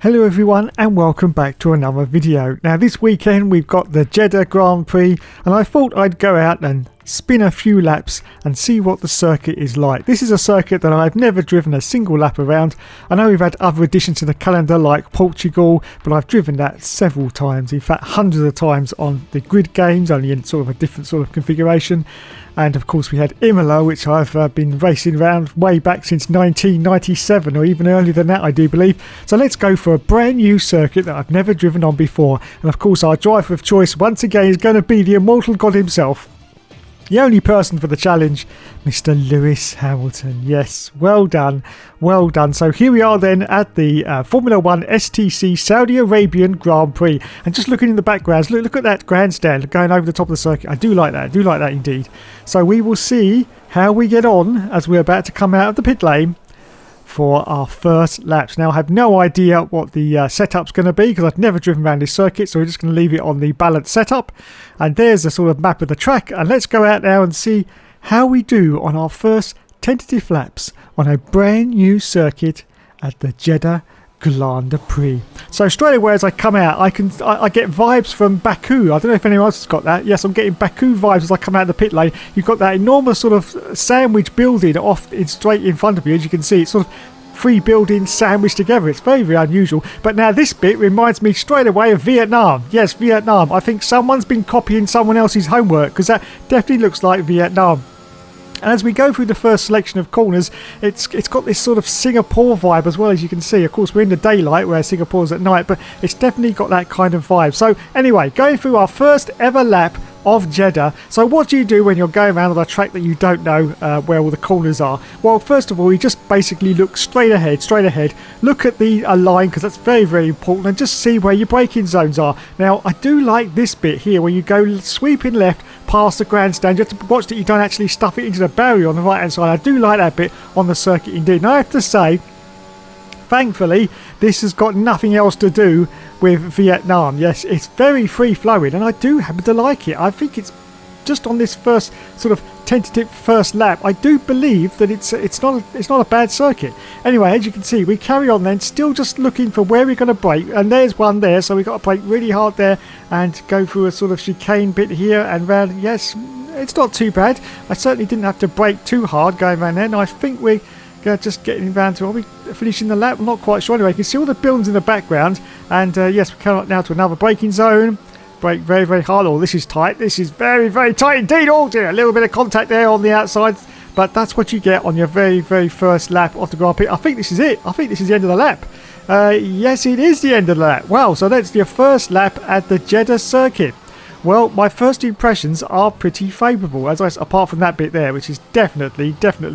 Hello everyone and welcome back to another video. Now this weekend we've got the Jeddah Grand Prix and I thought I'd go out and spin a few laps and see what the circuit is like. This is a circuit that I've never driven a single lap around. I know we've had other additions to the calendar like Portugal, but I've driven that several times, in fact hundreds of times on the grid games, only in sort of a different sort of configuration. And of course we had Imola, which I've been racing around way back since 1997 or even earlier than that I do believe. So let's go for a brand new circuit that I've never driven on before. And of course our driver of choice once again is going to be the immortal god himself. The only person for the challenge, Mr. Lewis Hamilton. Yes, well done, well done. So here we are then at the Formula 1 STC Saudi Arabian Grand Prix. And just looking in the backgrounds, look at that grandstand going over the top of the circuit. I do like that indeed. So we will see how we get on as we're about to come out of the pit lane for our first laps. Now I have no idea what the setup's going to be because I've never driven around this circuit, so we're just going to leave it on the balanced setup. And there's a sort of map of the track, and let's go out now and see how we do on our first tentative laps on a brand new circuit at the Jeddah Grand Prix. So straight away as I come out, I get vibes from Baku. I don't know if anyone else has got that. Yes, I'm getting Baku vibes as I come out of the pit lane. You've got that enormous sort of sandwich building straight in front of you. As you can see, it's sort of three buildings sandwiched together. It's very, very unusual. But now this bit reminds me straight away of Vietnam. Yes, Vietnam. I think someone's been copying someone else's homework because that definitely looks like Vietnam. And as we go through the first selection of corners, it's got this sort of Singapore vibe as well, as you can see. Of course, we're in the daylight where Singapore's at night, but it's definitely got that kind of vibe. So anyway, going through our first ever lap of Jeddah. So what do you do when you're going around on a track that you don't know where all the corners are? Well, first of all, you just basically look straight ahead, look at the line because that's very, very important, and just see where your braking zones are. Now, I do like this bit here where you go sweeping left past the grandstand. You have to watch that you don't actually stuff it into the barrier on the right hand side. I do like that bit on the circuit indeed. And I have to say, thankfully, this has got nothing else to do with Vietnam. Yes, it's very free flowing and I do happen to like it. I think it's just on this first sort of tentative first lap, I do believe that it's not a bad circuit. Anyway, as you can see, we carry on then, still just looking for where we're going to brake, and there's one there, so we've got to brake really hard there and go through a sort of chicane bit here and round. Yes, it's not too bad. I certainly didn't have to brake too hard going around there, and I think we're just getting around to, are we finishing the lap? I'm not quite sure. Anyway, you can see all the buildings in the background, and yes, we're coming up now to another braking zone. Brake very, very hard. Oh, this is tight. This is very, very tight indeed. Oh dear, a little bit of contact there on the outside, but that's what you get on your very, very first lap of the Grand Prix. I think this is it. I think this is the end of the lap. Yes, it is the end of the lap. Wow, so that's your first lap at the Jeddah circuit. Well, my first impressions are pretty favourable, apart from that bit there, which is definitely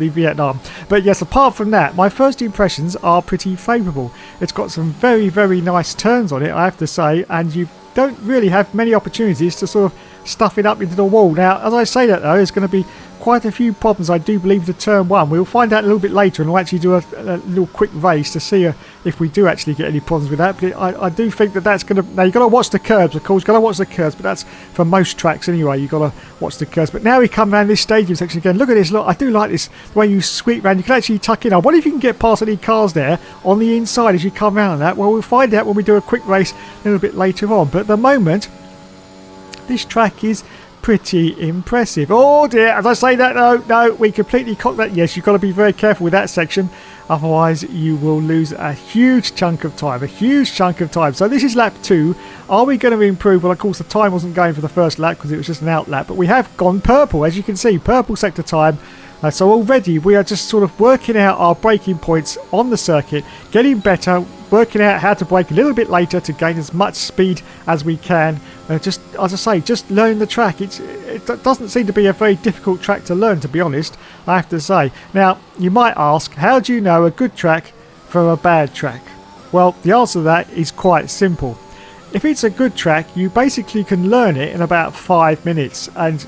Vietnam. But yes, apart from that, my first impressions are pretty favourable. It's got some very, very nice turns on it, I have to say, and you don't really have many opportunities to sort of stuff it up into the wall. Now, as I say that though, there's going to be quite a few problems, I do believe, to turn one. We'll find out a little bit later, and we'll actually do a little quick race to see if we do actually get any problems with that. But I do think that's going to... Now, you've got to watch the curbs, of course. You've got to watch the curbs, but that's for most tracks anyway. You've got to watch the curbs. But now we come around this stadium section again. Look at this. Look, I do like this, the way you sweep around. You can actually tuck in. I wonder if you can get past any cars there on the inside as you come around that. Well, we'll find out when we do a quick race a little bit later on. But at the moment, this track is pretty impressive. Oh dear, as I say that, no, we completely cocked that. Yes, you've got to be very careful with that section, otherwise you will lose a huge chunk of time, So this is lap 2. Are we going to improve? Well, of course the time wasn't going for the first lap because it was just an out lap, but we have gone purple, as you can see, purple sector time. So already we are just sort of working out our braking points on the circuit, getting better, working out how to brake a little bit later to gain as much speed as we can. Just, as I say, just learn the track. It doesn't seem to be a very difficult track to learn, to be honest, I have to say. Now, you might ask, how do you know a good track from a bad track? Well, the answer to that is quite simple. If it's a good track, you basically can learn it in about 5 minutes. And,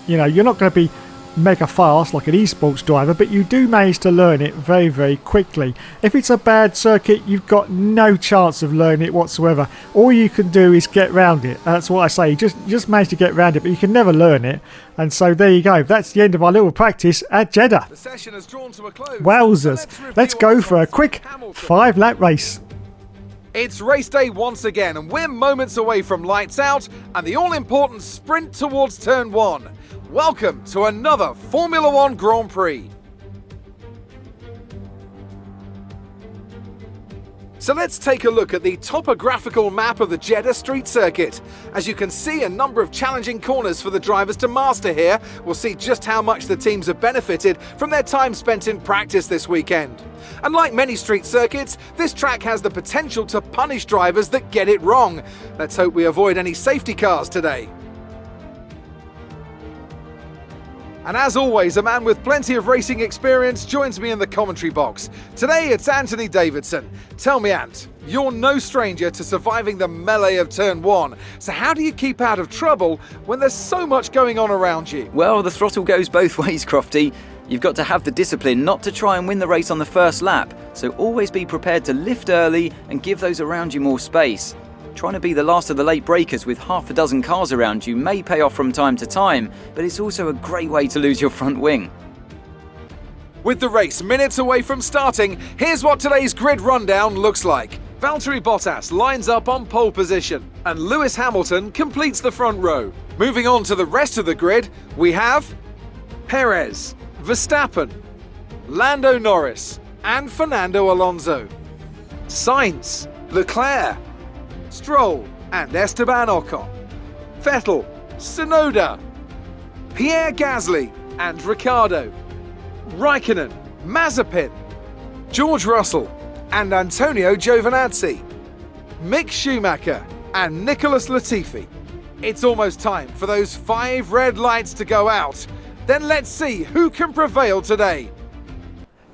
you know, you're not going to be mega fast like an esports driver, but you do manage to learn it very, very quickly. If it's a bad circuit, you've got no chance of learning it whatsoever. All you can do is get round it. That's what I say. You just manage to get round it, but you can never learn it. And so there you go. That's the end of our little practice at Jeddah. The session has drawn to a close. Wowzers. Let's go for a quick 5-lap race. It's race day once again, and we're moments away from lights out and the all-important sprint towards turn 1. Welcome to another Formula One Grand Prix. So let's take a look at the topographical map of the Jeddah street circuit. As you can see, a number of challenging corners for the drivers to master here. We'll see just how much the teams have benefited from their time spent in practice this weekend. And like many street circuits, this track has the potential to punish drivers that get it wrong. Let's hope we avoid any safety cars today. And as always, a man with plenty of racing experience joins me in the commentary box. Today it's Anthony Davidson. Tell me, Ant, you're no stranger to surviving the melee of turn 1. So how do you keep out of trouble when there's so much going on around you? Well, the throttle goes both ways, Crofty. You've got to have the discipline not to try and win the race on the first lap. So always be prepared to lift early and give those around you more space. Trying to be the last of the late breakers with half a dozen cars around you may pay off from time to time, but it's also a great way to lose your front wing. With the race minutes away from starting, here's what today's grid rundown looks like. Valtteri Bottas lines up on pole position, and Lewis Hamilton completes the front row. Moving on to the rest of the grid, we have Perez, Verstappen, Lando Norris, and Fernando Alonso. Sainz, Leclerc, Stroll and Esteban Ocon, Vettel, Tsunoda, Pierre Gasly and Ricciardo, Raikkonen, Mazepin, George Russell and Antonio Giovinazzi, Mick Schumacher and Nicholas Latifi. It's almost time for those 5 red lights to go out. Then let's see who can prevail today.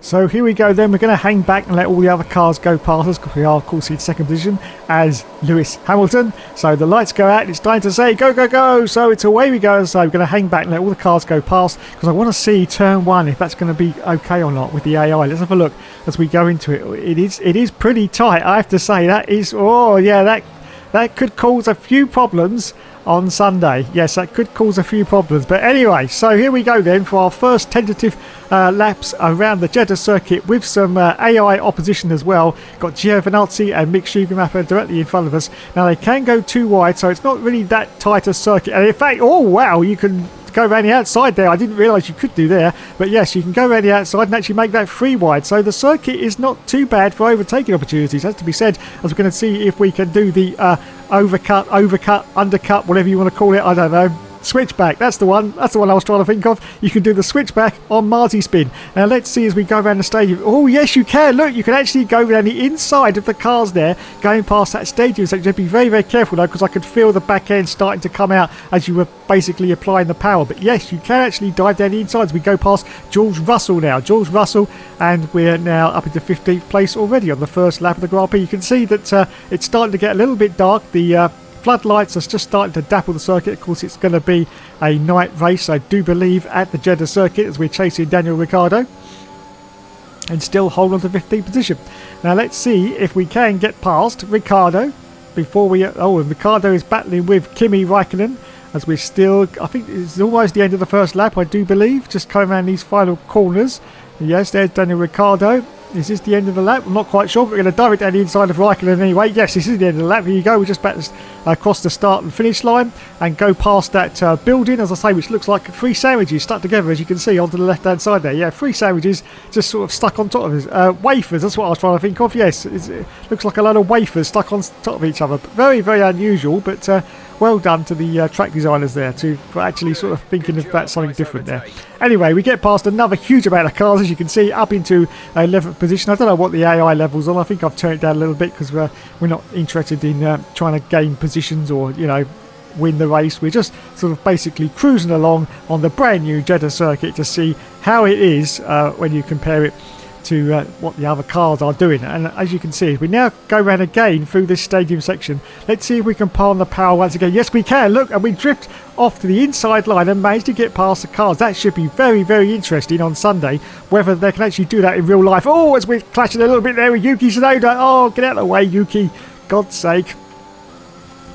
So here we go then, we're going to hang back and let all the other cars go past us because we are of course in second position as Lewis Hamilton. So the lights go out and it's time to say go, go, go. So it's away we go. So we're going to hang back and let all the cars go past because I want to see turn 1 if that's going to be okay or not with the AI. Let's have a look as we go into it. It is pretty tight, I have to say. That is, oh yeah, that could cause a few problems on Sunday. Yes, that could cause a few problems. But anyway, so here we go then for our first tentative laps around the Jeddah circuit with some AI opposition as well. Got Giovinazzi and Mick Schumacher directly in front of us. Now they can go too wide, so it's not really that tight a circuit. And in fact, oh wow, you can go around the outside there. I didn't realise you could do there, but yes, you can go around the outside and actually make that 3 wide. So the circuit is not too bad for overtaking opportunities, has to be said, as we're going to see if we can do the overcut, undercut, whatever you want to call it. I don't know. Switchback, that's the one I was trying to think of. You can do the switchback on Marty Spin. Now let's see as we go around the stadium. Oh yes, you can. Look, you can actually go around the inside of the cars there going past that stadium. So you have to be very, very careful though, because I could feel the back end starting to come out as you were basically applying the power. But yes, you can actually dive down the inside as we go past George Russell now. George Russell, and we're now up into 15th place already on the first lap of the Grand Prix. You can see that it's starting to get a little bit dark. The floodlights are just starting to dapple the circuit. Of course, it's going to be a night race, I do believe, at the Jeddah circuit as we're chasing Daniel Ricciardo and still hold on to 15th position. Now let's see if we can get past Ricciardo before we... Oh, and Ricciardo is battling with Kimi Raikkonen as we're still... I think it's almost the end of the first lap, I do believe, just coming around these final corners. Yes, there's Daniel Ricciardo. Is this the end of the lap? I'm not quite sure, but we're going to dive it down the inside of Raikkonen anyway. Yes, this is the end of the lap. Here you go. We're just about to cross the start and finish line and go past that building, as I say, which looks like 3 sandwiches stuck together, as you can see, onto the left-hand side there. Yeah, 3 sandwiches just sort of stuck on top of us. Wafers, that's what I was trying to think of. Yes, it looks like a lot of wafers stuck on top of each other. Very, very unusual, but... well done to the track designers there for actually sort of thinking about something different there. Anyway, we get past another huge amount of cars, as you can see, up into 11th position. I don't know what the AI level's on. I think I've turned it down a little bit because we're not interested in trying to gain positions or, you know, win the race. We're just sort of basically cruising along on the brand new Jeddah circuit to see how it is when you compare it to what the other cars are doing. And as you can see, we now go around again through this stadium section. Let's see if we can palm the power once again. Yes, we can. Look, and we drift off to the inside line and manage to get past the cars. That should be very, very interesting on Sunday, whether they can actually do that in real life. Oh, as we're clashing a little bit there with Yuki Tsunoda. Oh, get out of the way, Yuki. God's sake.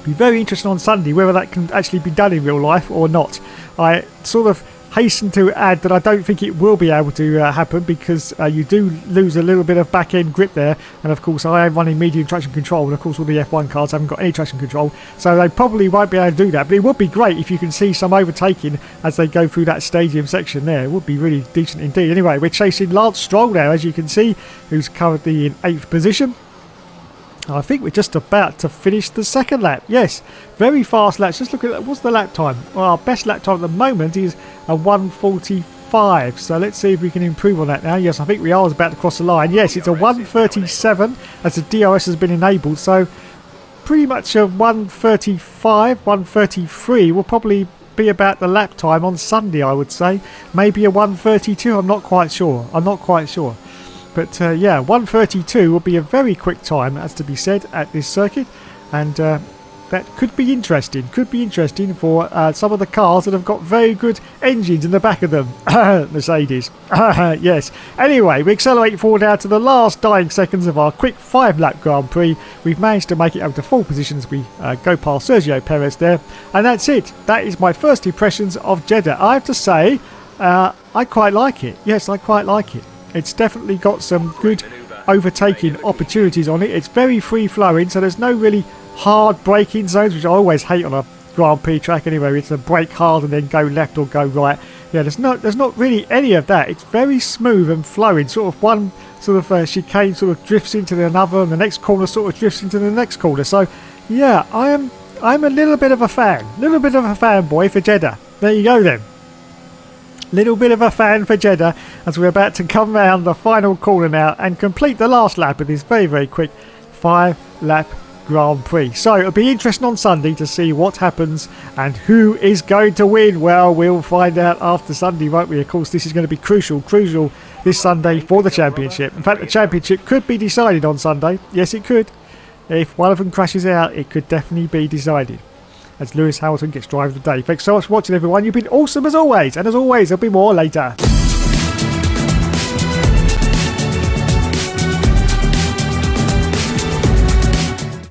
Be very interesting on Sunday whether that can actually be done in real life or not. I sort of hasten to add that I don't think it will be able to happen, because you do lose a little bit of back end grip there, and of course I am running medium traction control, and of course all the F1 cars haven't got any traction control, so they probably won't be able to do that. But it would be great if you can see some overtaking as they go through that stadium section there. It would be really decent indeed. Anyway, we're chasing Lance Stroll now, as you can see, who's currently in 8th position. I think we're just about to finish the second lap. Yes, very fast laps. Just look at that. What's the lap time? Well, our best lap time at the moment is a 1:45. So let's see if we can improve on that now. Yes, I think we are about to cross the line. Yes, it's a 1:37 as the DRS has been enabled. So pretty much a 1:35, 1:33 will probably be about the lap time on Sunday, I would say. Maybe a 1:32. I'm not quite sure. But yeah, 1:32 will be a very quick time, as to be said, at this circuit, and that could be interesting. Could be interesting for some of the cars that have got very good engines in the back of them. Mercedes. Yes. Anyway, we accelerate forward now to the last dying seconds of our quick 5-lap Grand Prix. We've managed to make it up to 4 positions. We go past Sergio Perez there, and that's it. That is my first impressions of Jeddah. I have to say, I quite like it. Yes, I quite like it. It's definitely got some good overtaking opportunities on it. It's very free-flowing, so there's no really hard braking zones, which I always hate on a Grand Prix track anyway. It's to brake hard and then go left or go right. Yeah, there's not really any of that. It's very smooth and flowing. Sort of one sort of chicane sort of drifts into another, and the next corner sort of drifts into the next corner. So, yeah, I'm a little bit of a fan. A little bit of a fanboy for Jeddah. There you go then. Little bit of a fan for Jeddah as we're about to come round the final corner now and complete the last lap of this very, very quick 5-lap Grand Prix. So it'll be interesting on Sunday to see what happens and who is going to win. Well, we'll find out after Sunday, won't we? Of course, this is going to be crucial this Sunday for the championship. In fact, the championship could be decided on Sunday. Yes, it could. If one of them crashes out, it could definitely be decided, as Lewis Hamilton gets driver of the day. Thanks so much for watching, everyone. You've been awesome as always, and as always, there'll be more later.